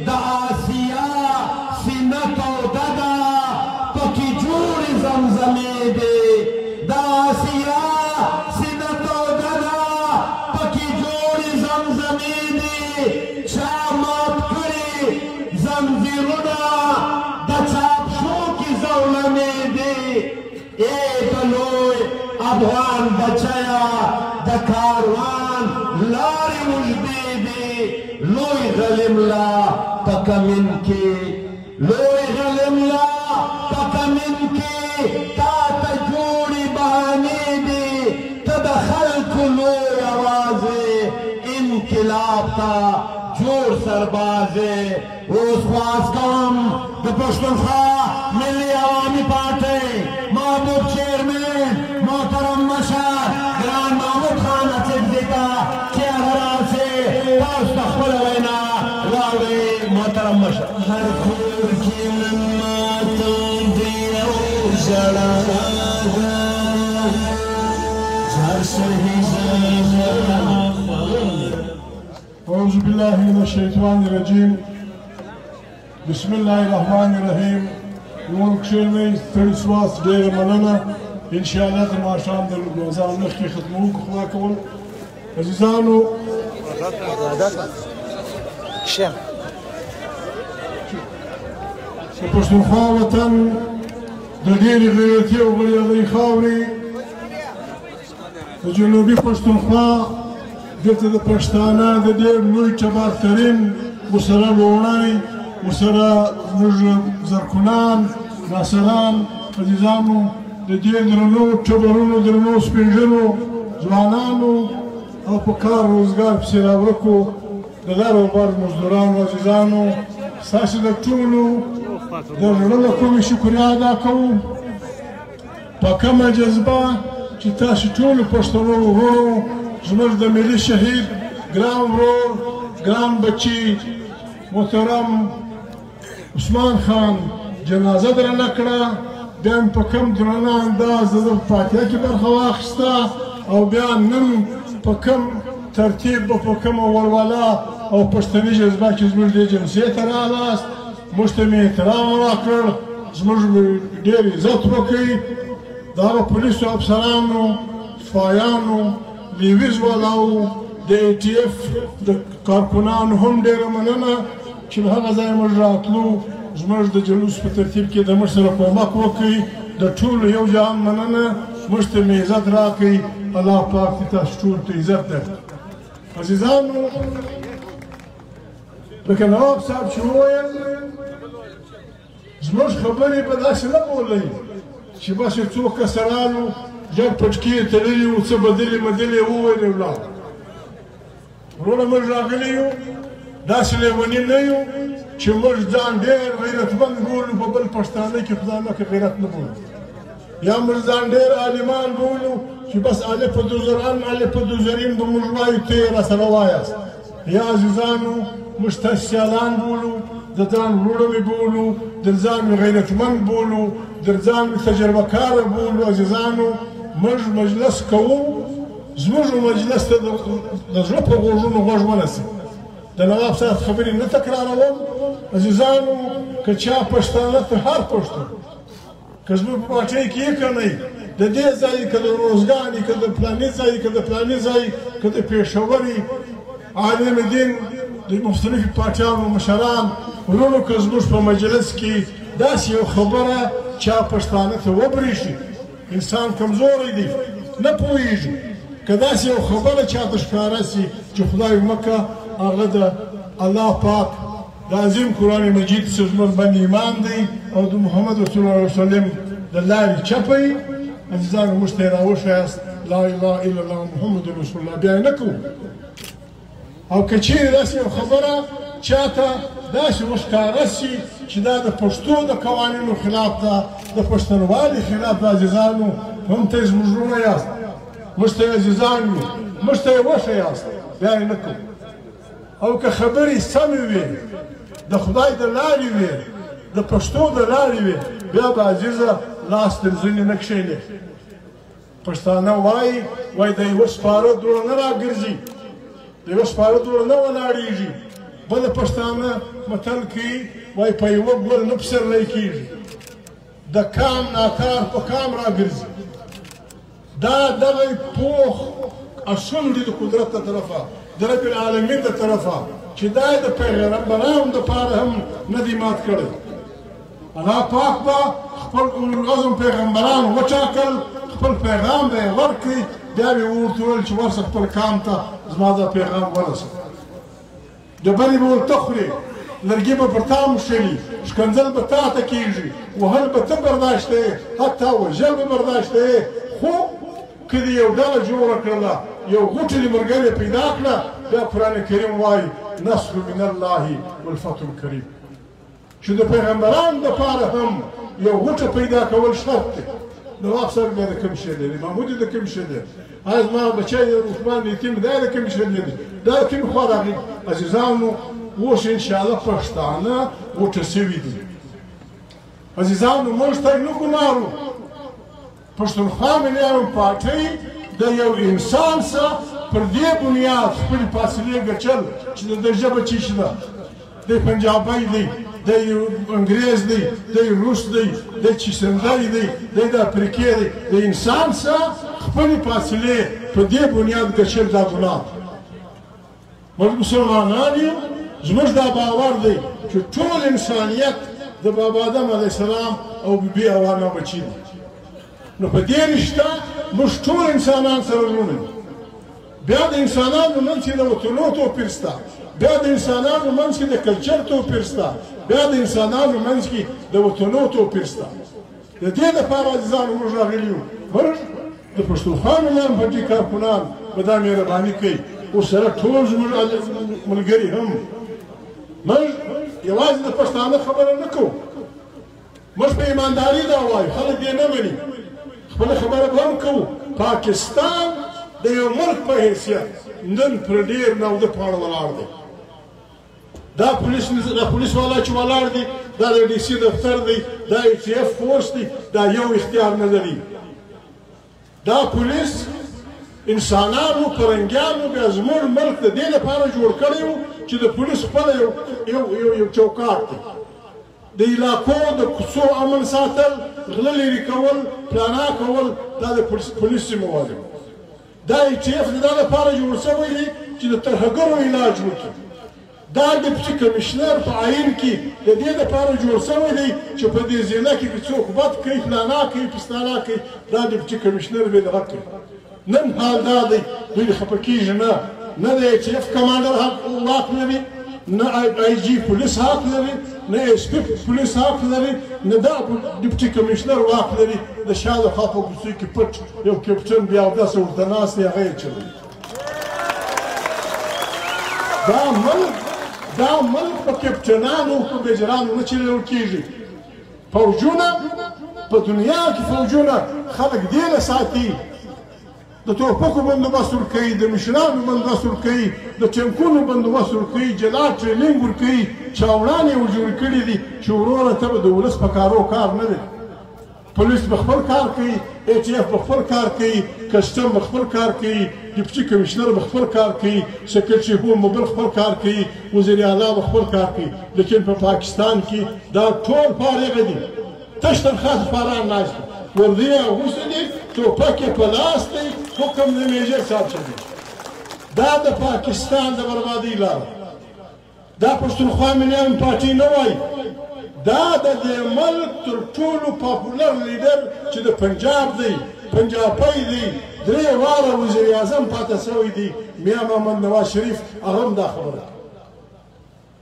دا آسیا سینه توده ده پکې جوړې زمزمې دي دا آسیا سینه توده ده پکې جوړې زمزمې دي چا مات کړي زنځیرونه د چاپشو کې زولنې دي ای د لوی افغان بچیا د کاروان لارې اوږدې دي لوی غلیم لا په کمین کې لوی غلیم لا په کمین کې تا ته جوړې بهانې دي ته د خلکو لوی اوازې انقلاب ته جوړ سربازې اوس خواست کوم د پښتونخوا ملي عوامي پارټۍ محبوب چیرمن محترم مشر ګران محمود خان اڅکزي ته چې هغه راشي تاسو ته خپله وینا واورئ محترم مشر هر کور کې نن ماته د یو ژړا ده هر شهید أعوذ بالله من الشيطان الرجيم بسم الله الرحمن الرحيم ملک شیرمې ستړي سواست ډېره مننه انشاءالله تر ماښام د رمضان مخکې ختموونکو خدا کول عزیزانو د پښتونخوا وطن د ډېرې غیرتي او بریالۍ خاورې د جنوبي پښتونخوا دلته د پښتانه د ډېر لوی ټبرترین ورسره لوڼی ورسره زموږ زرکونان ناصران عزیزانو د دې درنو ټبرونو درنو سپین ږیرو ځوانانو او په کار روزګار پسې راورکو د لر او بر مزدورانو عزیزانو ستاسو د ټولو د زړه له کومې شکریا ادا کوو په کومه جذبه چې تاسو ټولو پښتنو وروڼو زموږ د ملي شهید ګران ورور ګران بچي محترم عثمان خان جنازه درنه کړه بیا مې په کوم درنه انداز د فاتحه کې برخه واخیسته او بیا نن په کوم ترتیب په کومه ولوله او پښتني جذبه کې زموږ دې جلسې ته راغلاست موږ ته مې احترام راکړ زموږ ډېر عزت وکړئ د هغه پولیسو افسرانو سپایانو لیویز والاو د ای ټي اف د کارکونانو هم ډېره مننه چې له هغه ځایه موږ راتلو زموږ د جلوس په ترتیب کې د موږ سره کومک وکړئ د ټولو یو جهان مننه موږ ته مې عزت راکړئ الله پاک دې تاسو ټولو ته عزت درکړي عزیزانو لکه نواب صاحب چې وویل زموږ خبرې به داسې نه بولئ چې بس یو څو کسرانو جګ پټکي یې تړلي وو څه بدلې مدلې وویل ولاړ وروڼه موږ راغلي یو داسې لیوني نه یو چې موږ ځان ډېر غیرتمند بولو په بل پښتانه کې خدای مکړه غیرت نه بولو یا موږ ځان ډېر عالمان بولو چې بس الف دوزران الف دوزرین به موږ وایو ته یې راسره وایاست یا عزیزانو موږ تاسې سیالان بولو د ځان وروڼه مې بولو د ځان مې غیرتمند بولو د ځان مې تجربه کاره بولو عزیزانو موږ مجلس کوو زموږ مجلس ته د زړه په غوږونو غوږ ونیسئ د نواب صاحب خبرې نه تکراروم عزیزانو که چا پښتانه ته هر پښتون که زموږ په پاټۍ کې یې که نه یي د دې ځای که د روزګان که د فلاني ځای که د فلاني ځای که د پېښور عالم دین د مختلفو پاټیانو مشران وروڼو که زموږ په مجلس کې داسې یو خبره چا پښتانه ته وبرېښي انسان کمزوری دی نه پوهېږي که داسې یو خبره چاته ښکاره سي چې خدای مکه هغه د الله پاک د عظیم قرآن مجید څخه زموږ باندې ایمان دی او د محمد رسول الله وسلم د لارې چپه یي عزیزانو موږ ته یې راوښیاست لا اله الا الله محمد رسول الله بیا یې نه کوو او که چیرې داسې یو خبره چاته داسې وښکاره سي چې دا د پښتو د قوانینو خلاف ده د پښتونوالي خلاف ده عزیزانو هم ته یې زموږ وروڼه یاست موږ ته یې عزیزان یو موږ ته یې وښیاست بیا یې نه کوو او که خبرې سمې وي د خدای د لارې وي د پښتو د لارې وي بیا به عزیزه لاس تر زنې نه کښېنې پښتانه وایي د یوه سپاره دوړه نه راګرځي د یوه سپاره دوړه نه ولاړېږي بله پښتانه متل کوي وایي په یوه ګل نه پسرلی کېږي د کام ناکار په کام راګرځي دا دغه پوخ اصول دي د قدرت د طرفه د رب العالمین د طرفه چې دا د پیغمبرانو دپاره هم نه دي مات کړی الله پاک به خپل اولوالعزم پیغمبران وټاکل خپل پیغام به یې ورکړي بیا به یې ورته وویل چې ورشه خپل کام ته زما دا پیغام ورسه ډبرې به ورته خورې لرګي به پر تا موښلي ښکنځل به تا ته کېږي وهل به ته برداشته یې حتی وژل به برداشته یې خو که دې یو ډله جوړه کړله یو غوټه دې ملګری پیدا کړه بیا قرآن کریم وایي نصر من الله والفتح الکریم چې د پیغمبرانو دپاره هم یو غوټه پیدا کول شرط دی نواب صاحب بیا د کوم شی دی محمود د کوم شی دی هغه زما بچی عثمان یتیم دا د کوم شی دی دا د کوم خوا راغلي عزیزانو اوس انشاءالله پښتانه غوټه سوي دي عزیزانو موږ ته نه ګمارو پښتونخوا ملیان پارټۍ د یو انسان سره پر دې بنیاد خپلې فاصلې ګټل چې د ده ژبه څه شي ده دی پنجابی دی دی انګریز دی دی روس دی دی چیسندی دی دی د افریقې دی د انسان سره خپلې فاصلې په دې بنیاد ګټل دا ګناه موږ مسلمانان یو زموږ دا باور دی چې ټول انسانیت د بابا آدم علیه السلام او بیبي حوا بچي دي نو په دې رشته موږ ټول انسانان سره وروڼه یو بیا د انسانانو منځ کې د وطنو توپیر شته بیا د انسانانو منځ کې د کلچر توپیر شته بیا د انسانانو منځ کې د وطنو توپیر شته د دې دپاره عزیزانو موږ راغلي یو موږ د پښتونخوا ملیان پارټي کارکونان به دا مهرباني کوي اوس سره ټول زموږ ملګري هم موږ یوازې د پښتانه خبره نه کوو موږ په ایمانداري دا وایو خلک دې نه مني خپله خبره به هم کوو پاکستان د یو ملک په حیثیت نن پر ډېر ناوده پاڼه ولاړ دی دا پولیس والا چې ولاړ دی دا د ډي سي دفتر دی دا ای ټي اف فورس دی دا یو اختیار نه لري دا پولیس انسانانو پرنګیانو بیا زموږ ملک د دې لپاره جوړ کړی و چې د پولیس خپله یو چوکاټ دی د علاقو د کوڅو امن ساتل غله لرې کول پلانا کول دا د پولیس موازم دا ای ټي اف د دا لپاره جوړ شوی دی چې د ترهګرو علاج وکړي دا ډیپټي کمیشنر په عین کې د دې لپاره جوړ شوی دی چې په دې ضلع کې که څوک بد کوي پلانا کوي پستانا کوي دا ډیپټي کمیشنر به دغه کوي نن حال دا دی دوی خفه کېږي نه د ای ټي اف کمانډر واک لري نه آی جي پولیس حق لري نه ایس پي پولیس حق لري نه دا ډیپټي کمیشنر واک لري د شاوخوا په کوڅو کې پټ یو کپټن بیا اوداسه ورته ناست دی هغه یې چلوي دا ملک په کپټنانو په بجرانو نه چلول کېږي فوجونه په دنیا کې فوجونه خلک دې نه ساتي د توپکو بندوبست ورکوي د مشرانو بندوبست ورکوي د ټینکونو بندوبست ورکوي جلا ټریننګ ورکوي چاوړان یې ورجوړ کړي دي چې وروره ته به د ولس په کارو کار نه دی پولیس به خپل کار کوي ای ټي اف به خپل کار کوي کسټم به خپل کار کوي ډیپټي کمیشنر به خپل کار کوي سکرټري هوم به بل خپل کار کوي وزیر اعلی به خپل کار کوي لیکن په پاکستان کې دا ټول فارغه دي تش تنخوا سپاران ناست دي وردی اغوستی دی توپک په لاس دی حکم د میجر صاحب شدی دا د پاکستان د بربادي لاره دا پښتونخوا ملیان پارټي نه وایي دا د دې ملک تر ټولو پاپولر لیډر چې د پنجاب دی پنجابی دی 3 واره وزیر اعظم پاته شوی دی میا محمد نواز شریف هغه هم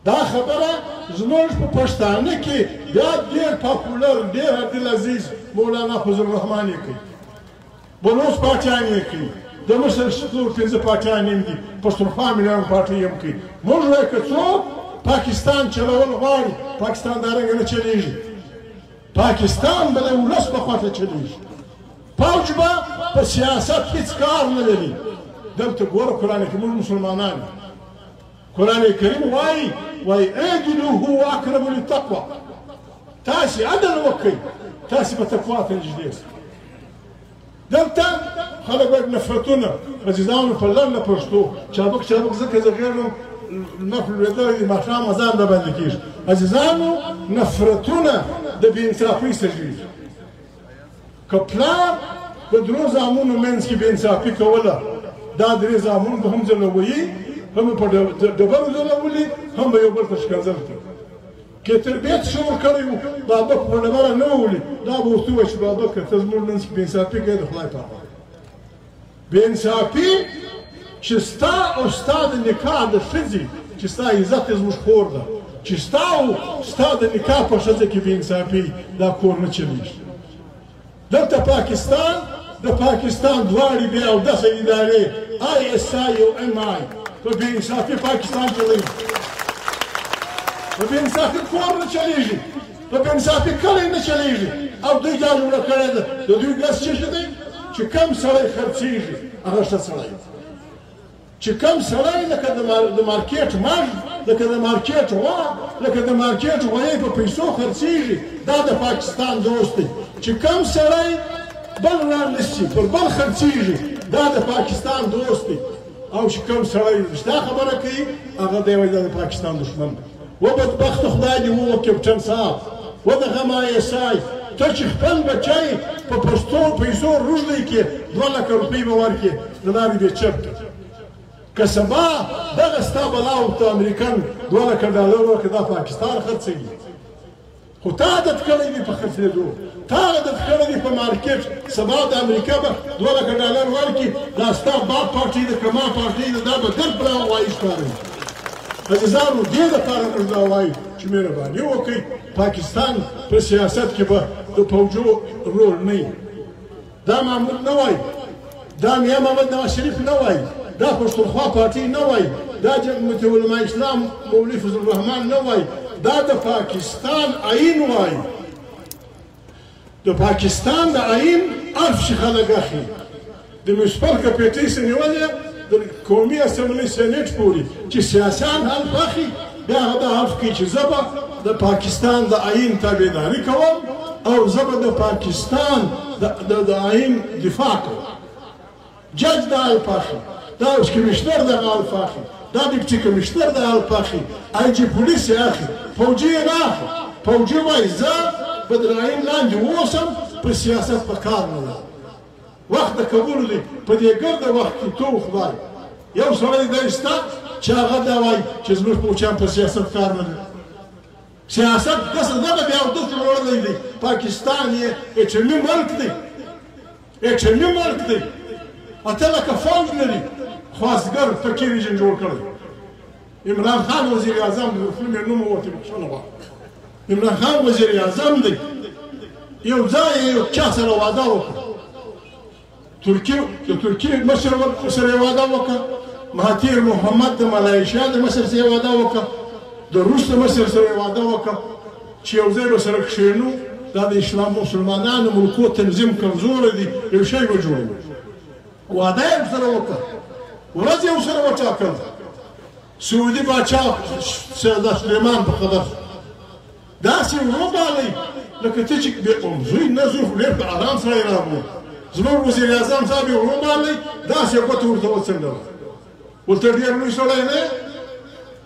دا خبره زموږ په پښتانه کې بیا ډېر پاپولر ډېر عبدالعزیز مولانا فضل الرحمن یې کوي بلوچ پاچان یې کوي د مصر څلور 5 پاچان یې دي پښتونخوا ملیان پارټي یې کوي موږ وایو که څوک پاکستان چلول غواړي پاکستان دارنګه نه چلیږي پاکستان به د ولس په خواته چلیږي فوج به په سیاست هېڅ کار نه لري دلته ګوره قرآن کې موږ مسلمانان قرآن کریم وایي اعدلوا هو اقرب للتقوى تاسې عدل وکئ تاسې به تقوا ته نږدې سئ دلته خلک وایي نفرتونه عزیزانو په لنډه پښتو چابک ځکه زه غږېږم نفل لوېدلی دی ماښام اذان راباندې کېږي عزیزانو نفرتونه د بې انصافۍ سرچېږي که پلار د درو زامنو منځ کې بې انصافي کوله دا درې زامن به هم ځلوي هم په ډبرو ځلولي هم به یو بل ته ښکنځل کړي که تربیت شور کړی و بابک په ډبره نه وولي دا به ورته ووایي چې بابکه ته زموږ منځ کې بې انصافي کوې د خدای په امان بې انصافي چې ستا او ستا د نکاح د ښځې چې ستا عزت یې زموږ خور ده چې ستا او ستا د نکاح په ښځه کې بې انصافي دا کور نه چلېږي دلته پاکستان د پاکستان دواړې بې اودسه ادارې ISI او MI په بې انصافي پاکستان چلوي په بې انصافي کور نه چلېږي په بې انصافي کلی نه چلېږي او دوی دا جوړه کړې ده د دوی ګس څه شی دی چې کم سړی خرڅېږي هغه ښه سړی چې کم سړی لکه د مارکېټ مژ لکه د مارکېټ غوا لکه د مارکېټ غویی په پیسو خرڅېږي دا د پاکستان دوست دی چې کم سړی بل رانیسي پر بل خرڅېږي دا د پاکستان دوست دی او چې کم سړی رښتیا خبره کوي هغه دی وایي دا د پاکستان دښمن دی و بدبخته خدای دې ووه کپټن صاحب و د غم ISI ته چې خپل بچی په پښتو پیسو روږدی کې 2 لکه روپۍ به ورکړې د لارې بې چرته که سبا دغه ستا بلا ورته امریکن 2 لکه ډالر ورکړي دا پاکستان خرڅوي خو تا عادت کړی دی په خرڅېدو تا عادت کړی دی په مارکېټ سبا د امریکا به 2 لکه ډالر ورکړي دا ستا باب پارټي ده که ما پارټي ده دا به درد به راوایي ښکاروي عزیزانو دې دپاره موږ دا وایو چې مهرباني وکړئ پاکستان په سیاست کې به د فوجو رول نه وي دا محمود نه وایي دا میاں محمد نواز شریف نه وایي دا پښتونخوا پارټي نه وایي دا جمعیت علماء اسلام مولوي فضل الرحمن نه وایي دا د پاکستان آیین وایي د پاکستان د آیین عرف چې خلک اخلي د میونسپل کمیټۍ څخه نیولې د قومي اسمبلۍ سینټ پورې چې سیاسیان حلف اخلي بیا هغه دا حلف کوي چې زه به د پاکستان د آیین تابعداري کوم او زه به د پاکستان د آیین دفاع کوم جج دا حلف اخلي دا اوس کمیشنر دغه حلف اخلي دا ډیپټي کمیشنر د حلف اخلي IG پولیس یې اخلي فوجي یې نه اخلي فوجي وایي زه به د آیین لاندې واوسم په سیاست په کار نه لرم وخت د کولو دی په دې ګرده وخت کې تو خدای یو سړی دی شته چې هغه دا وایي چې زموږ پوچیان په سیاست کار نه لري سیاست داسې دغه بیا اودسه وړلی دی پاکستان یې ایټمي ملک دی ایټمي ملک دی اته لکه فوج لري خواستګر فقیر رژیم جوړ کړی عمران خان وزیر اعظم دی فلم یې نوم ووتې بخښنه غواړم عمران خان وزیر اعظم دی یو ځای یو چا سره واده وکړه ترکیې مشر سره یې واده وکړه مهاتیر محمد د ملایشیا د مشر سره یې واده وکړه د روس د مشر سره یې واده وکړه چې یو ځای به سره کښېنو دا د اسلام مسلمانانو ملکو تنظیم کمزوری دی یو شی به جوړوو واده یې ورسره وکړه ورځ یې ورسره وټاکله سعودي باچا سردار سلیمان په خبر داسې وروبالئ لکه ته چې زوی نه زوی خو ډېر په ارام سره یې رابولي زموږ وزیر اعظم صاحب یې وروبالئ داسې ګوته ورته وڅنډله ورته ډېر لوی سړی نه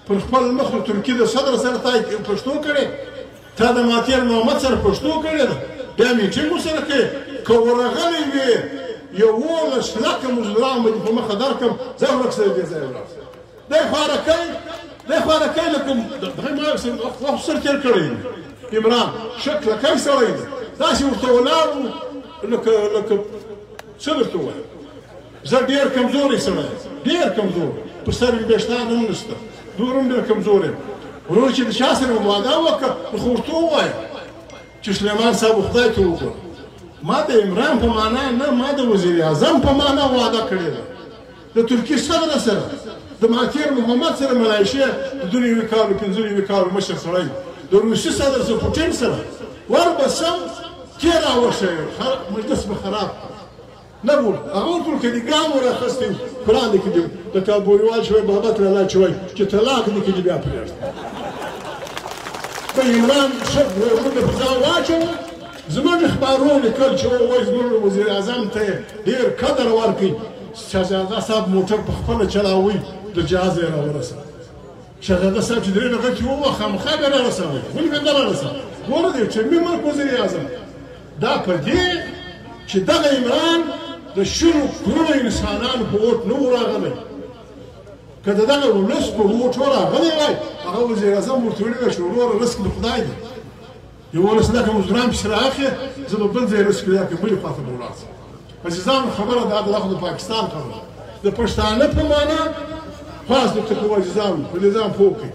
پر خپل مخ د ترکیې د صدر سره تا پښتو کړې تا د مهاتیر محمد سره پښتو کړې ده بیا میټینګ ورسره کوې که ورغلی وې 11 لکه مزدوران به دې په مخه درکړم ځه ورک سره دې ځای ولاړ دی خوارکی لکه وخت سر تېر کړی عمران شکلکی سړی دی داسې ورته ولاړ و لکه څه درته ووایم زه ډېر کمزوری سړی ډېر کمزور په سر مې ویښتان هم نشته نور هم ډېر کمزور یم ورور چې د چا سره مې واده وکړه نو خو ورته ووایم چې سلیمان صاحب خدای ته وګوره ما د عمران په معنا نه ما د وزیر اعظم په معنا واده کړې ده د ترکیې صدر سره د مهاتیر محمد سره ملایشیا د 2 کالو 5 کالو مشر سړی د روسي صدر سره پوټین سره وربسم تېر راوښی مجلس به خراب نه بول هغه ورته وکړه د ګام راخستی قرآن دې کې دې د کابوریوال شوی بابک لالا چې وایي چې طلاق دې کې دې بیا پرېږده په عمران ورته په ځان واچوه زموږ خبرونه لیکل چې وایي زموږ وزیر اعظم ته ډېر قدر ورکړي شهزاده صاحب موټر په خپله چلاوي د جهاز یې راورسوه شهزاده صاحب چې درې نغتې ووه خامخا بیا رارسوئ ولې بیا نه رارسوئ ګوره د یو چرمي ملک وزیر اعظم دا په دې چې دغه عمران د شلو کروړو انسانانو په اوټ نه و راغلی که د دغه ولس په اوټ راغلی وای هغه وزیر اعظم ورته ویلي وای چې وروره رزق د خدای دی یولس لکه مزدوران پسې رااخلې زه به بل ځای رزق پیدا کړم بلې خواته به ولاړ شم عزیزانو خبره دا د خو د پاکستان خبره د پښتانه په معنا خاص درته کوم عزیزانو په نظام پوه کړئ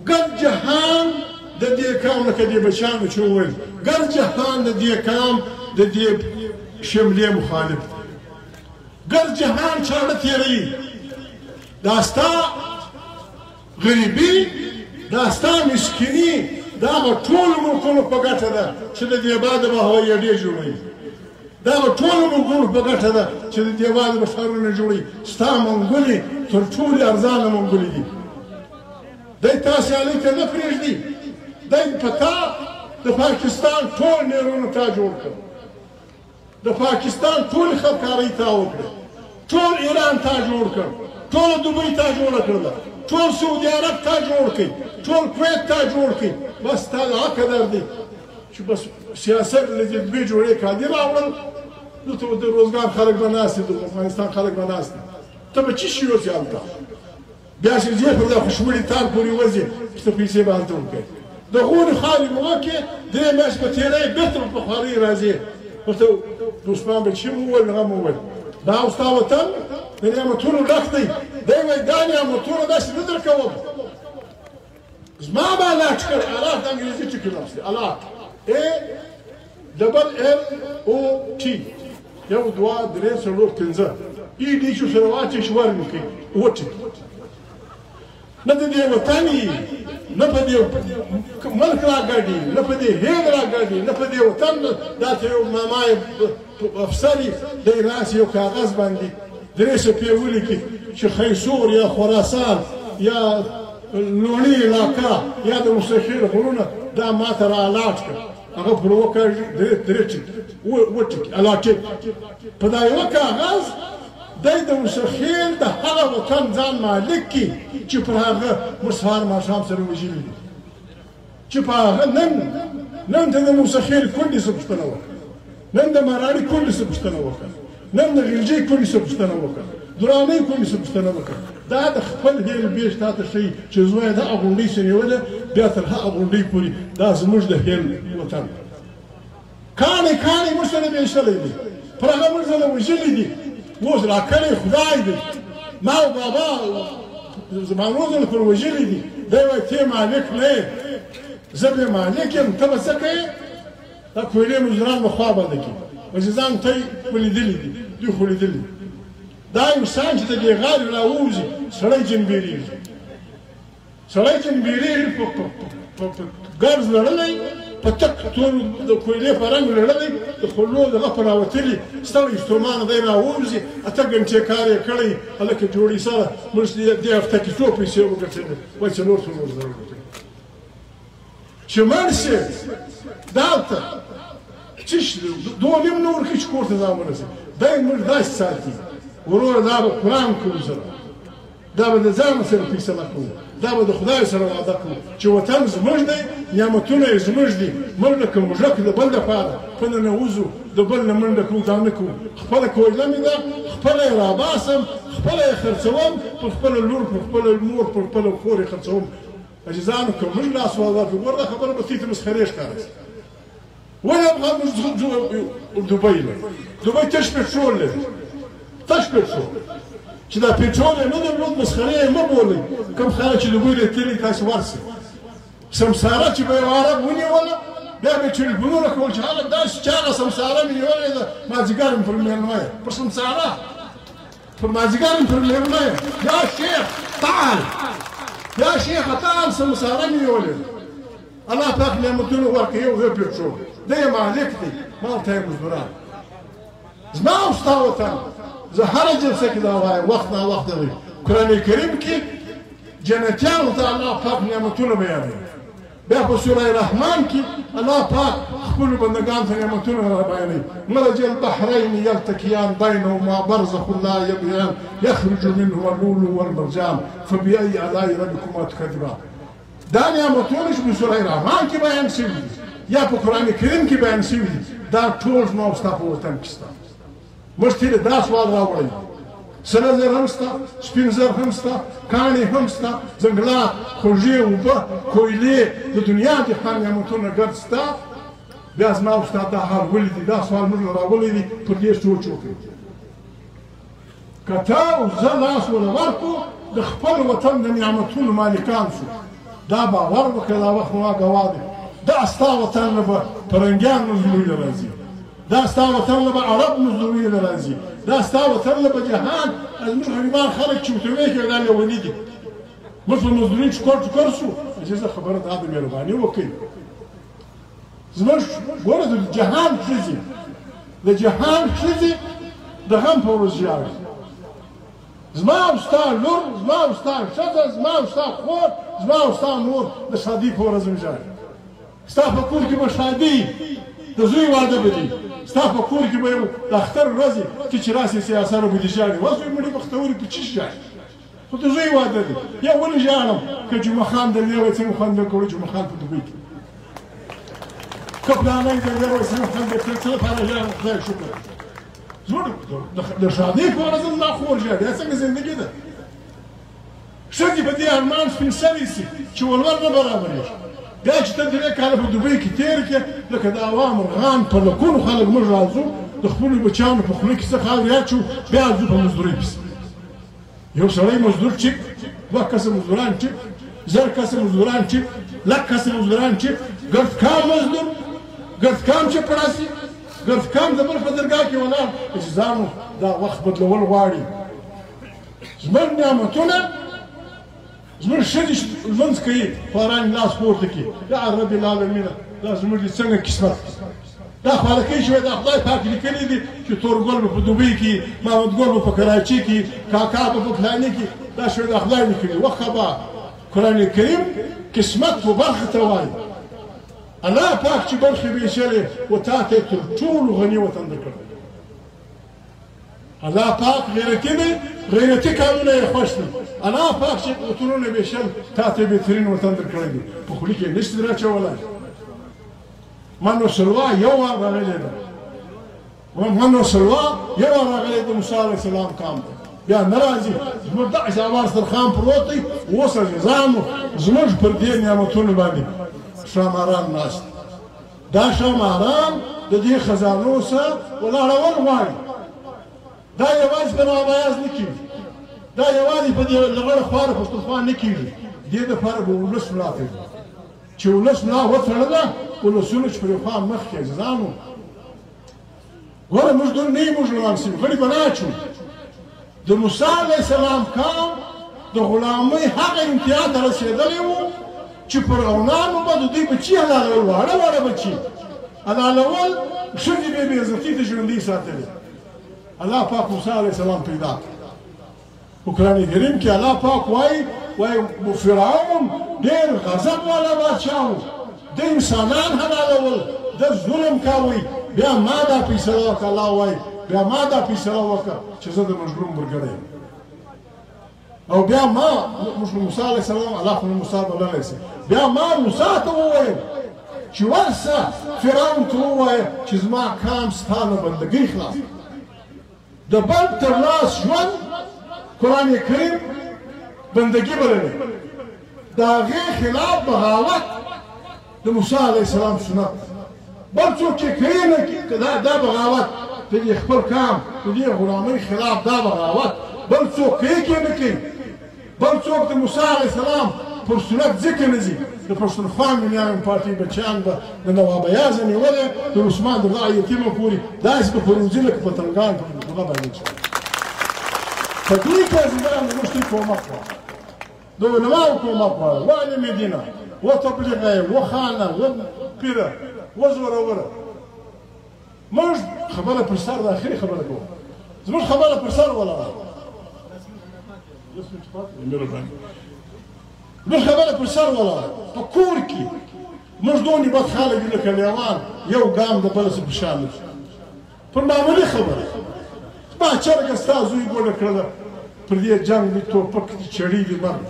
ګډ جهان د دې قام لکه دې بچیانو چې وویل ګډ جهان د دې قام د دې شملې مخالف ګډ جهان چاړه تېروي دا ستا غریبي دا ستا مسکیني دا به ټولو ملکونو په ګټه ده چې د دې باده به هوایي اډې جوړوي دا به ټولو ملکونو په ګټه ده چې د دې باده به ښارونه جوړوي ستا منګولې تر ټولې ارزانه منګولې دي دی تاسې علي ته نه پرېږدي دی په تا د پاکستان ټول نیرونه تا جوړ کړ د پاکستان ټولې خلکارۍ تا وکړه ټول ایران تا جوړ کړ ټوله دوبۍ تا جوړه کړله ټول سعودي عرب تا جوړ کړي ټول کویت تا جوړ کړي بس تا دا قدر دی چې بس سیاست له دې دوی جوړې کادي راوړل دلته د روزګار خلک به ناست دي د افغانستان خلک به ناست دي ته به څه شي اوسې هلته بیا چې ځې پر دا خوشمړي تار پورې وځې چې ته پیسې به هلته ورکوې د غونې خالي موکې درې میاشتې به تېروې بېرته به په خوارۍ راځې ورته دوستمان به چې وویل هغه مو وویل دا اوس ستا وطن د نعمتونو ډک دی دی وایي دا نعمتونه داسې نه درکوم زما به الاټ کړی الاټ د انګریزي ټکي لفظ دی الاټ ALLOT یو دوه درې څلور پنځه ای ډي چې سره واچوي چې ور مې کوي وټي نه د دې وطن نه په دې ملک راګاډي نه په دې هند راګاډي نه په دې وطن دا ته یو مامای افسري دی راسي یو کاغذ باندې درې څپې ولیکي چې خیسور یا خراسان یا لوڼي علاقه یا د مستخیر غرونه دا ما ته را الاټ کړ هغه پر وکړ درې وټکي الاټ په دا یو کاغذ دی د مستخیر د هغه وطن ځان مالک کی چې پر هغه مسهار ماښام سره وژلي دي چې په هغه نن ته د مستخیر کونډې څه پوښتنه وکړه نن د مراړي کونډې څه پوښتنه وکړه نن د غلجۍ کونډې څه پوښتنه وکړه درانۍ کونډې څه پوښتنه وکړه دا د خپل هیل بیش تا ته ښیي چې زوی دغه غونډۍ څه نیولې بیا تر هغه غونډۍ پورې دا زموږ د هیل وطن کاڼې کاڼې موږ سره ویشلی دي پر هغه موږ سره وژلي دي اوس راکلی خدای دی ما او بابا زما ورور پر وژلي دي دی وایي ته مالک نه یې زه بې مالک یم ته به څه کوې دا کویلې مزدوران به خوا بنده کړي عزیزان ته یې خو لیدلي دي دوی خو لیدلي دي دا انسان چې د دې غاړې راووځي سړی جنبېرېږي سړی جنبېرېږي په ګرز لړلی په تک تور د کویلې په رنګ لړلی د خولو دغه په راوتلي ستړی ستومانه دی راووځي اته ګنټې کار یې کړی هلکه جوړي سره موږ دې هفته کې څو پیسې وګټلې وایي څلور زره وګټلې چې مړ شي دلته څه دوه نیم نه ورکوي چې کور ته ځان ورسوي دی موږ داسې ساتي وروره دا به قرآن کوو سره دا به د ځان سره فیصله کوو دا به د خدای سره وعده کوو چې وطن زموږ دی نعمتونه یې زموږ دي موږ لکه موږک د بل لپاره په ننوځو د بل نه منډه کوو دا نه کوو خپله کویله مې ده خپله یې راباسم خپله یې خرڅوم پر خپله لور پر خپله مور پر خپله خور یې خرڅوم عزیزانو که موږ لاس واضافو ګوره دا خبره به تیته مسخرې ښکاره شي ولې افغان موږ دوبۍ لري دوبۍ تش پټرول لري تش پټرول چې دا پټرول یې نه درلود مسخرې یې مه بولئ کوم خلک چې دوبۍ ته تللي تاسې ورسئ سمساره چې به یو عرب ونیوله بیا به یې ټلیفونونه کول چې هغه داسې چې هغه سمساره مې نیولې ده مازدیګر مې پر مېلمه یې پر سمساره پر مازدیګر مې پر مېلمه یې یا شیخ تعال یا شیخ تعال سمساره مې نیولې ده الله پاک نعمتونه ورکوي یو پټرول دی یې مالک دی ما ورته یې مزدوران زما او ستا وطن زه هره جلسه کې دا وایم وخت ناوخته وي قرآن کریم کې جنتیانو ته الله پاک نعمتونه بیانوي بیا په سوره رحمان کې الله پاک خپلو بندګانو ته نعمتونه را بیانوي مرج البحرین یلتقیان بینهما برزخ لا یبغیان یخرج منهما اللؤلؤ والمرجان فبأي آلاء ربکما تکذبان دا نعمتونه چې په سوره رحمان کې بیان شوي دي یا په قرآن کریم کې بیان شوي دي دا ټول زما او ستا په وطن کې شته موږ ترې دا سوال راوړی سره زر هم شته سپین زر هم شته کاڼي هم شته ځنګلات خوږې اوبه کویلې د دنیا جهان نعمتونه ګډ شته بیا زما او ستا دا حال ولیدي دا سوال موږ راوړی دي پر دې سوچ وکړئ که ته او زه لاس ور ورکړو د خپل وطن د نعمتونو مالکان شو دا باور وکړه دا وخت ما ګواه دی دا ستا وطن نه به پرنګیان مزدوري راځي دا ستا وطن نه به عرب مزدوري راځي دا ستا وطن نه به جهان زموږ غریبان خلک چې ورته وایي دا لیوني دي موږ په مزدوري ټوکر شو اجازه خبره دا د مهرباني وکړئ زموږ ګوره د جهان ښځې د جهان ښځې د غم په ورځ ژاړي زما او ستا لور زما او ستا ښځه زما او ستا خور زما او ستا مور د شادي په ورځ ژاړي ستا په کور کې به شادي د زوی واده به دي ستا په کور کې به یو د اختر ورځې ته چې راسې سیاسره به دې ژاړي اوس به مړي بختوري په چی ژاړي خو د زوی واده دی یا ولې ژاړم که جمعه خان درې وایي څنګه خوند به کوي جمعه خان په دوبۍ کې که پلانی درې وایي څنګه خوند به کوي څه لپاره ژاړم خدای شکر زموږ د شادۍ په ورځ زما خور ژاړي دا څنګه زندګي ده ښځې په دې ارمان سپین سرې شي چې ولور نه برابرېږي بیا چې ته درې کاله په دوبۍ کې تېر کړې لکه د عوام مرغان په لکونو خلک موږ راځو د خپلو بچیانو په خوله کې څه خاورې اچو بیا ځو په مزدورۍ پسې یو سړی مزدور چې 2 کسه مزدوران چې 1000 کسه مزدوران چې 100 کسه مزدوران چې ګردکام مزدور ګردکام چې پړاسي ګردکام د بل په درګاه کې ولاړ چې ځانو دا وخت بدلول غواړي زموږ نعمتونه زموږ ښځې ژوند کوي خواران لاس پورته کړي یا رب العالمین دا زموږ دې څنګه قسمت دا خالقي شوی دا خدای پاک لیکلي دي چې تورګل به په دوبۍ کې محمد ګل به په کراچۍ کې کاکا به په فلاني کې دا شوی دا خدای لیکلي وخبه قرآن کریم قسمت په برخه ته وایي الله پاک چې برخې ویشلې و تا ته تر ټولو غني وطن درکړی الله پاک غیرتي دی غیرتي کارونه یې خوښ دي الله پاک چې وطنونه ویشل تا ته بهترین وطن درکړی دی په خولي کې نشته در اچولی منو سلوا یو وار راغلی ده منو سلوا یو وار راغلی د موسی علیه السلام قام ته بیا نه راځي زموږ دغسې عمار سترخان پروت دی اوس نظام زموږ پر دې نعمتونو باندې شاماران ناست دا شاماران د دې خزانو سره ولاړول غواړي دا یوازې په نوابیاز نه کېږي دا یوازې په دې لغړه خواره پښتونخوا نه کېږي دې دپاره به ولس ملا کوي چې ولس ملا وتړله ولسونو چې پرې خوا مخکې عزیزانو ګوره موږ دوی نه یو موږ روان شوي غړي به نه اچو د موسی علیه السلام قوم د غلامۍ هغه انتها ته رسېدلی و چې فرعونانو به د دوی بچي حلالول واړه واړه بچي حلالول ښځې به یې بېعزتي ته ژوندۍ ساتلې الله پاک موسی علیه السلام پیدا کړ په قرآن کریم کې الله پاک وایي فرعون ډېر غضب والا بادشاه و د انسانان حلالول د ظلم کاوه بیا ما دا فیصله وکړه الله وایي بیا ما دا فیصله وکړه چې زه د مظلوم ملګری یم او بیا ما موسی علیه السلام الله خو موسی بللی سي بیا ما موسی ته وویل چې ورسه فرعون ته ووایه چې زما قام ستا له بندګۍ خلاص د بل تر لاس ژوند قرآن کریم بندګي بللی د هغې خلاف بغاوت د موسی علیه السلام سنت بل څوک چې کوي نه دا بغاوت د دې خپل کام د دې غلامۍ خلاف دا بغاوت بل څوک کوي کې نه کوي بل څوک د موسی علیه السلام پر سنت ځکه نه ځي د پښتونخوا ملیان پارټۍ بچیان به د نوابیازه نیولې د عثمان د غا یتیمه پورې داسې به پروزي لکه پتنګان په هغه باندې چې په دې کې عزیزان موږ ته کومک غواړو د علماو کومک غواړو وعلم دینه وتبلیغه وخانه وپیره وزوروره موږ خبره پر سر د اخري خبره کوو زموږ خبره پر سر ولاړه موږ خبره پر سر ولاړه په کور کې موږ دونې بد خلک یو لکه لیوان یو ګام د بل څه په شا نه شو پر معمولي خبره ما چرګه ستا زوی ګوډه کړله پر دې جنګ دي ټوپک دي چړي دي مرګ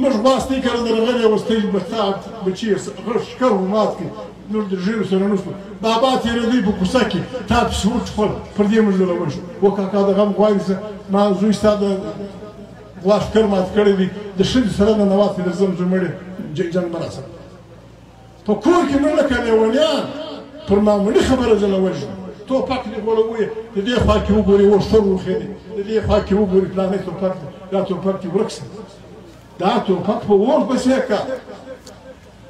موږ باستې کړه درغلې وستې بستا بچي شکر مات کړي نور د ژیرو سره نه شو بابا تېرېدی په کوڅه کې تا پسې وټوخل پر دې موږ له وشو و کاکا د غم غواړي زه ما زوی ستا د غوا ښکر مات کړی دی د ښځې سره ننواتې د زمزمړې جنګ به راسره په کور کې موږ لکه لیونیان پر معمولي خبره زه له وژنم ټوپک دې غوړوي د دې خوا کې وګوري ورسر وخېدي د دې خوا کې وګوري پلانې ټوپک دی دا ټوپک دې ورک شي دا ټوپک په اور پسې کا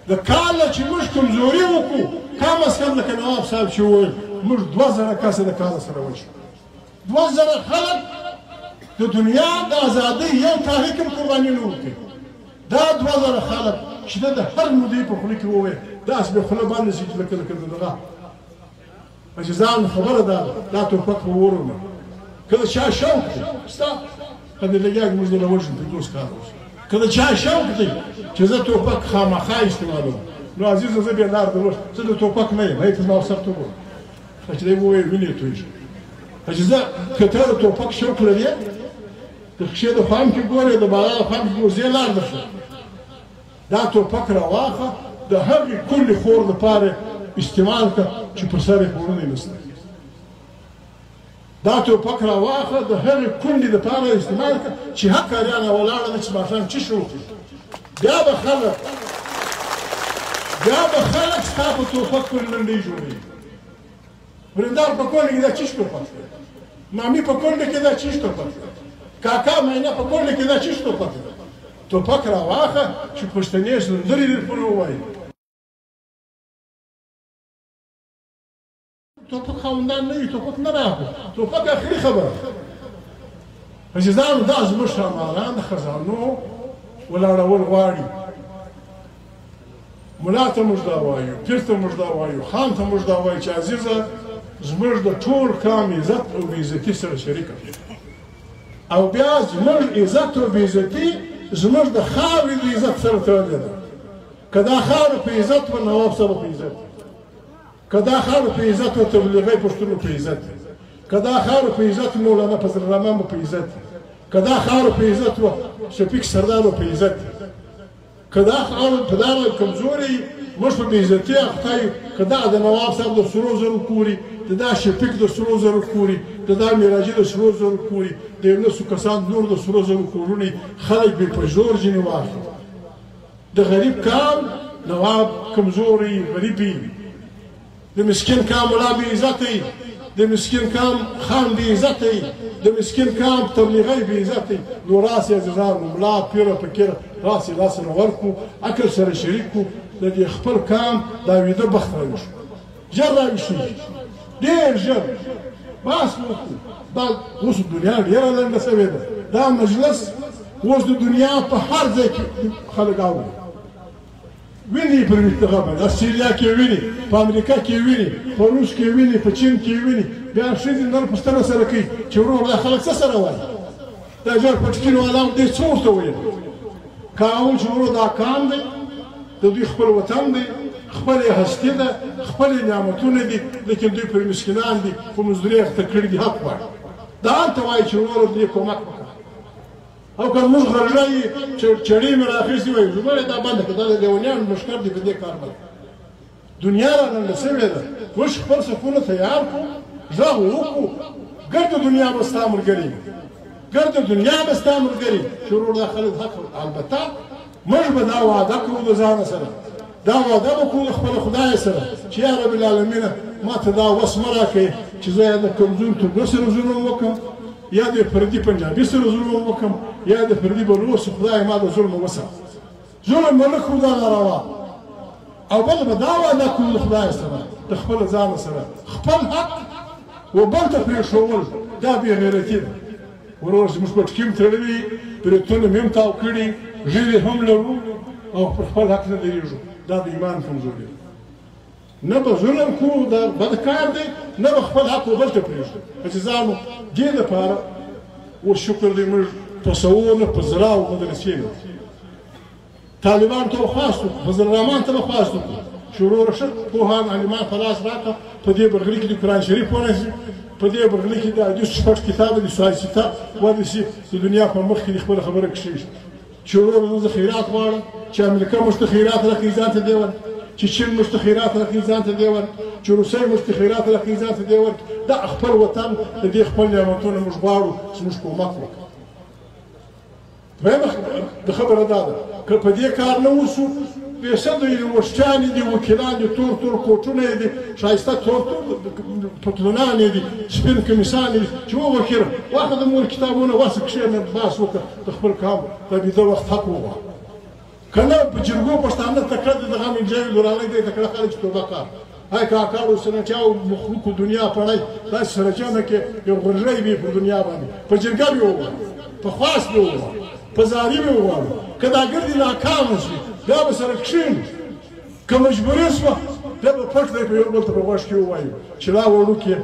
د کال نه چې موږ کمزوري وکړو کم از کم لکه نواب صاحب چې وویل موږ 2000 کسه د کال سره وشو 2000 خلک د دنیا د ازادۍ یو تاریخ هم قرباني نه ورکوي دا 2000 خلک چې د هر مودې په خوله کې وویل داسې به خوله باندې شي چې لکه د دغه عزیزان خبره دا ټوپک په اور نه که د چا شوق دی ستا که د لګیاږ موږ له وژنو پنځوس کاله وشو که د چا شوق دی چې زه ټوپک خامخا استعمالوم نو عزیزه زه بې لار د وژ زه د ټوپک نه یم هی ته زما سر ته وګوره چې دی وویل وینې یې تویږي عزیزه که ته د ټوپک شوق لرې د پښې د خوا هم کې ګورې د بالا د خوا هم کې ګورې زه لار درشه دا ټوپک راواخه د هغې کلي خور دپاره استعمال کړه چې پر سر یې خورونه نشته دا ټوپک راواخه د هغې کونډې دپاره استعمال کړه چې هغه کاریانه ولاړه ده چې ماښام چی شروع کړي بیا به خلک ستا په ټوپک پورې لنډۍ جوړوي ورېندار په کونډه کې دا چیش ټوپک دی مامي په کونډه کې دا چیش ټوپک دی کاکا مینه په کونډه کې دا چیش ټوپک دی ټوپک راواخه چې پښتنې سندرې در پورې ووایي ټوپک خاوندان نه وي ټوپک نه راغلو ټوپک اخري خبره عزیزانو دا زموږ شمالان د خزانو ولاړول غواړي ملا ته موږ دا وایو پیر ته موږ دا وایو خان ته موږ دا وایو چې عزیزه زموږ د ټول کام عزت او بېعزتي سره شریکه او بیا زموږ عزت او بېعزتي زموږ د خاورې د عزت سره تړلې ده که دا خاوره په عزت وه نواب صاحب په عزت که دا خاوره په عزت وه تبلیغي پښتنو په عزت که دا خاوره په عزت مولانا فضل الرحمن به په عزت که دا خاوره په عزت وه شفیق سردار به په عزت که دا خاوره په دغه کمزوري موږ په بېعزتي اخته یو که دا د نواب صاحب د سرو زرو کوري د دا شفیق د سرو زرو کوري د دا میراجي د سرو زرو کوري د یو لسو کسان نور د سرو زرو کورونه خلک به په زور ځینې واخلي د غریب کام نواب کمزوري غریبي د مسکین کام ملا بې عزته وي د مسکین کام خان بې عزته وي د مسکین کام تبلیغی بې عزته وي نو راسې عزیزانو ملا پیره فقیره راسې راسره ورکړو عقل سره شریک کړو د دې خپل کام دا ویده بخت راویښو ژر راویښېږي ډېر ژر بس وکړو دا اوس دنیا ډېره لنډه شوې ده دا مجلس اوس د دنیا په هر ځای کې خلک اوري ویني پر دغه باندې استرالیا کې ویني په امریکا کې ویني په روس کې ویني په چین کې ویني بیا ښځې نر پوښتنه سره کوي چې ورور دا خلک څه سره وایي دا ژر پټکین والاو دې څه ورته ویل که اول چې ورور دا کام دی د دوی خپل وطن دی خپلې هستي ده خپلې نعمتونه دي لیکن دوی پر مسکینان دي په مزدورۍ اخته کړي دي حق غواړي دا هلته وایي چې ورور دې کومک وکړه او که موږ غرژایي چړې مې راخیستې وایي زموږ دا بنده کړه دا د لیونیانو لښکر دی په دې کار باندې دنیا رالنډه شوې ده موږ خپل صفونه تیار کړو غږ وکړو ګرده دنیا به ستا ملګري ګرده دنیا به ستا ملګري چې ورور دا خلک حق البته موږ به دا وعده کوو د ځانه سره دا وعده به کوو د خپل خدای سره چې یا رب العالمینه ما ته دا وس مه راکړې چې زه یا د کمزوري توګه سره ظلم وکړم یا د فردي پنجابي سره ظلم وکړم یا د فردي بلوڅ خدای ما د ظلم وسه ظلم به نه کوو دا ناروا او بل به دا وعده کوو د خدای سره د خپل ځان سره خپل حق و بل ته پرېښول دا بې غیرتي ده ورور زموږ پټکي م تړلي برېتونه مې هم تاو کړي ژبې هم لرو او پر خپل حق نه درېږو دا د ایمان کمزوري ده نه به ظلم کوو دا بد کار دی نه به خپل حق و بل ته پرېږدو عزیزانو دې دپاره اوس شکر دی موږ په سوونه په زراو مدرسې طالبان ته به خواست وکړو فضل الرحمن ته به خواست وکړو چې وروره ښه پوهان عالمان په لاس راکړه په دې برغلي کې د قرآن شریف ورسي په دې برغلي کې د حدیث شپږ کتابه د سایسته ورسي د دنیا په مخ کې د خپله خبره کښېږدي چې وروره زه خیرات غواړم چې امریکا موږ ته خیرات راکړي ځان ته دې ورکړي چې چین موږ ته خیرات راکړي ځان ته دې ورکړي چې روسیه موږ ته خیرات راکړي ځان ته دې ورکړي دا خپل وطن د دې خپل نعمتونه موږ غواړو چې موږ کومک وکړو دویمه خبره دا ده که په دې کار نه وشو بېسده یونیورسټیانې دي وکیلان دي تور تور کوټونه یې دي ښایسته تور تور پتلونان یې دي سپین کمیسان یې دي چې ووکیله واخله د مور کتابونه واسه کښېنه بحث وکړه د خپل کام د بیده وخت حق وغواړه که نه په جرګو پښتانه تکړه دي د غم انجوی لورانی دی تکړه خلک چې توبه کار های کاکاړو سنچاو مخلوقو دنیا پړی داسې سرچانه کې یو غرژی وي پر دنیا باندې په جرګه به وغواړو په خواست به وغواړو په زاري به وغواړو که دا ګردې ناکامه شي بیا به سره کښېنو که مجبوري شوه بیا به پټ دی په یو بل ته په غوږ کې ووایو چې دا وړوکې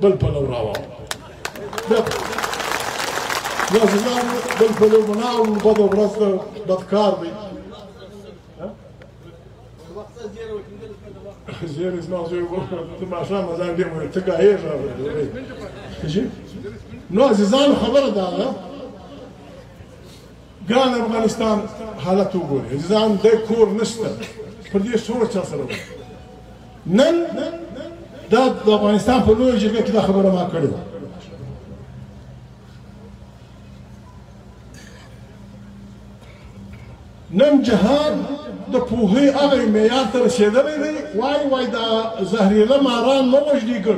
بل پلو راواړو بیا زمانو بل پلو به نه اورو بده ورځ ده بد کار دی زیرې زما زوی ته ماښام اذان ډېر وایي ته ګاهېږه نو عزیزانو خبره دا ده ګران افغانستان حالت وګورئ عزیزان دی کور نشته پر دې څومره چا سره وایي نن دا د افغانستان په لویه جرګه کې دا خبره ما کړې وه نن جهان د پوهې هغه معیار ته رسېدلی دی وایي دا زهریله ماران مه وژني ګړ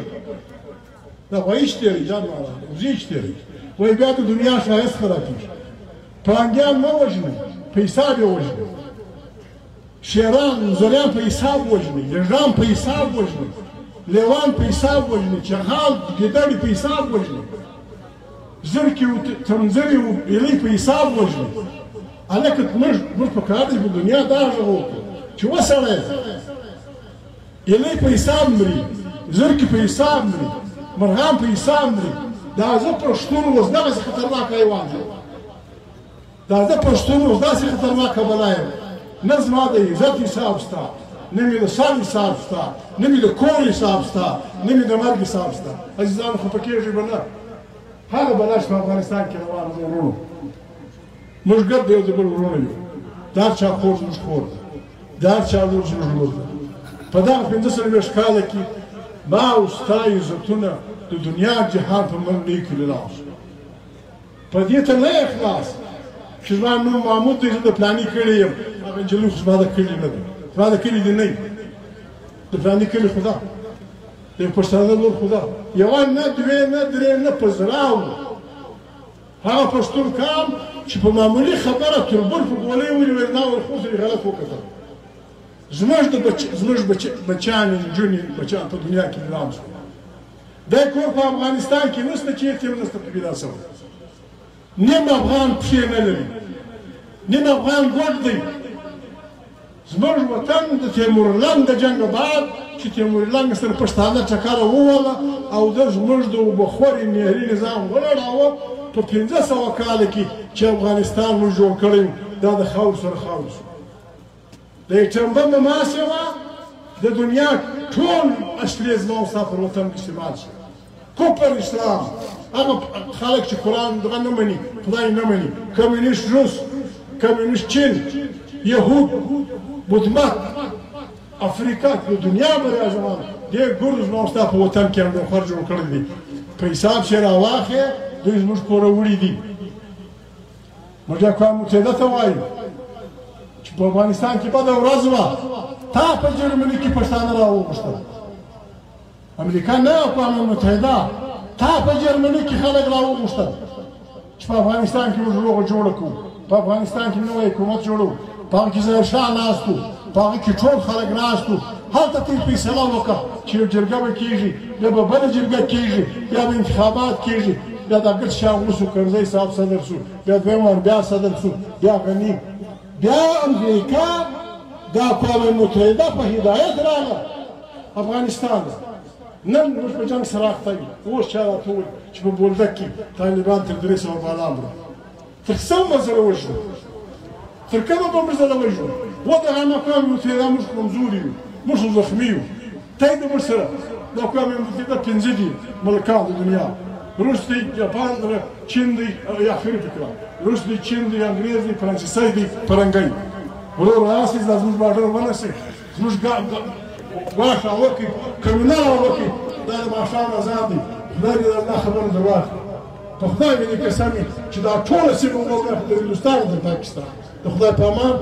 دا غوایي شتېري جان ماران وزې شتېري وایي بیا د دنیا ښایست خرابېږي پړانګیان مه وژنئ په حساب یې وژنئ شیران زریان په حساب وژنئ لږان په حساب وژنئ لیوان په حساب وژنئ چغال ګیدړې په حساب وژنئ زرکې تمځرې ایلۍ په حساب وژنئ هلکه موږ په کار دی په دنیا دا غږ وکړو چې وسړی ایلۍ په حساب مري زرکې په حساب مري مرغان په حساب مري دا زه پښتون اوس دغسې خطرناک حیوان دی دا زه پښتون اوس داسې خطرناکه بلا یم نه زما د عزت حساب شته نه مې د سر حساب شته نه مې د کور حساب شته نه مې د مرګ حساب شته عزیزانو خفه کېږئ به نه هغه بلا چې په افغانستان کې روانه ده ورونو موږ ګډ د یو د بل ورونه یو د هر چا خور زموږ خور ده د هر چا لور زموږ لور ده په دغه 15 کاله کې ما او ستا عزتونه د دنیا جهان په منډۍ کې لاړ شو په دې ته نه اخلاص چې زما نوم محمود دی زه د فلاني کلي یم هغه نجلۍ خو زما د کلي نه ده زما د کلي دې نه وي د فلاني کلي خو ده د یو پښتانه لور خو ده یوه نه دوې نه درې نه په زراو هغه پښتون کام چې په معمولي خبره تربور په ګولۍ ونیو ویل نه خو سره غلط وکتل زموږ بچیانې نجونې بچیان په دنیا کې نیلام شول دی کور په افغانستان کې نشته چې یتیم نشته په پیدا شوی نیم افغان پښې نه لري نیم افغان ګوډ دی زموږ وطن د تیمورلنګ د جنګ بعد چې تیمورلنګ سره پښتانه چکره ووهله او د زموږ د اوبهخوري نهري نظام ولړاوه په 1500 کاله کې چې افغانستان موږ جوړ کړی دا د خاورو سره خاورو شو د یکشنبه مماسې وه د دنیا ټول اصلي زما او ستا پر وطن استعمال شي کفر اسلام هغه خلک چې قرآن دغه نه مني خدای نه مني کمونیست روس کمونیست چین یهود بودمت افریقا د دنیا بریا زمان دې ګور زما او ستا په وطن کې اندوخر جوړ کړی دی په حساب چې راواخې دوی زموږ پوره وړي دي موږ اقوام متحده ته وایو چې په افغانستان کې بده ورځ وه تا په جرمني کې پښتانه راوغوښتل امریکا نه اقوام متحده تا په جرمني کې خلک راوغوښتل چې په افغانستان کې موږ روغه جوړه کړو په افغانستان کې نوی حکومت جوړو په هغه کې ظاهرشاه ناست و په هغه کې ټول خلک ناست و هلته ته یې فیصله وکړه چې یو جرګه به کېږي یا به بله جرګه کېږي یا به انتخابات کېږي بیا دا ګډ شاغلو شو کرزی صاحب صدر شو بیا دویم وار بیا صدر شو بیا غني بیا امریکا دا اقوام متحده په هدایت راغله افغانستان نن موږ په جنګ سره اخته یو اوس چا راته وویل چې په بولدک کې طالبان تر 300 بالام وړي تر څو به سره وژنو تر کومه به موږ سره وژنو ودغه اقوام متحده موږ کمزوري یو موږ زخمي یو تی د موږ سره دا کومه متحده پنځه دي ملکان د دنیا روس دی جاپان دی چین دی یا خیر فکر روس دی چین دی انګریز دی فرانسیسي دی فرنګي ورور راسي زموږ بارډر ونسي زموږ واښه وکي کمینال وکي دا ماشان آزاد دي خدای دې الله خبر درواخ په خدای دې قسم چې دا ټول سیمه وګړي د هندوستان د پاکستان د خدای په امان